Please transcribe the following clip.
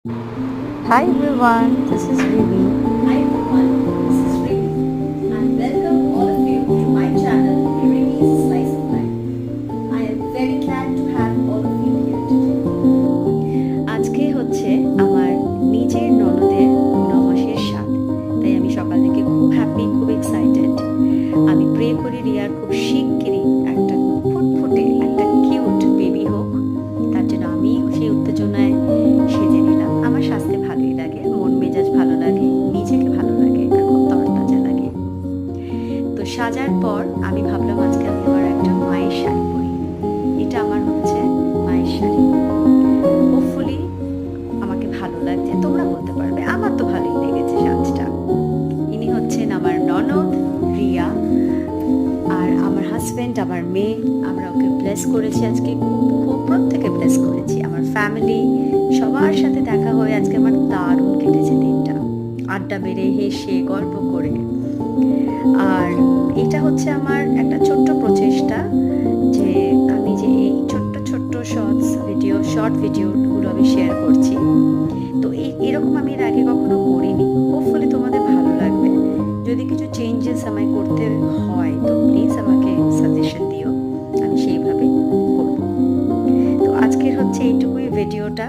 Hi everyone, this is Vivi. Hi everyone, this is Ricky and welcome all of you to my channel Ricky's Slice of Life. I am very glad to have all of you here today. আজকে হচ্ছে আমার নিজের ননদের 9 মাসের স্বাদ, তাই আমি সকাল থেকে খুব হ্যাপি, খুব এক্সাইটেড। আমি প্রে করি রিয়ার খুব শিগগিরই একটা ফুটফুটে একটা কিউট বেবি হোক। তার জন্য আমি সেই উত্তেজনায় সেজে নিলাম। আমার স্বাস্থ্যে ভালোই লাগে, মন মেজাজ ভালো লাগে, নিজেকে ভালো লাগে আর খুব তরতাজা লাগে। তো সাজার পর আমি ভাবলাম আজকে আমি আবার একটা মায়ের শাড়ি পরি। এটা আমার হচ্ছে মায়ের শাড়ি। হোপফুলি আমাকে ভালো লাগছে, তোমরা বলতে পারবে। আমার তো ভালোই লেগেছে সাজটা। ইনি হচ্ছেন আমার ননদ রিয়া আর আমার হাজব্যান্ড, আমার মেয়ে। আমরা ওকে ব্লেস করেছি আজকে, খুব খুব প্রত্যেকে ব্লেস করেছি। আমার ফ্যামিলি সবার সাথে দেখা হয়ে আজকে আমার দারুণ কেটেছে দিনটা, আড্ডা মেরে হেসে গল্প করে। আর এটা হচ্ছে আমার একটা ছোট্ট প্রচেষ্টা যে আমি যে এই ছোট্ট ছোট্ট শর্ট ভিডিওগুলো আমি শেয়ার করছি। তো এরকম আমি এর আগে কখনো করিনি। হোপফুলি তোমাদের ভালো লাগবে। যদি কিছু চেঞ্জেস আমায় করতে হয় তো প্লিজ আমাকে সাজেশন দিও, আমি সেইভাবে করব। তো আজকের হচ্ছে এইটুকুই ভিডিওটা।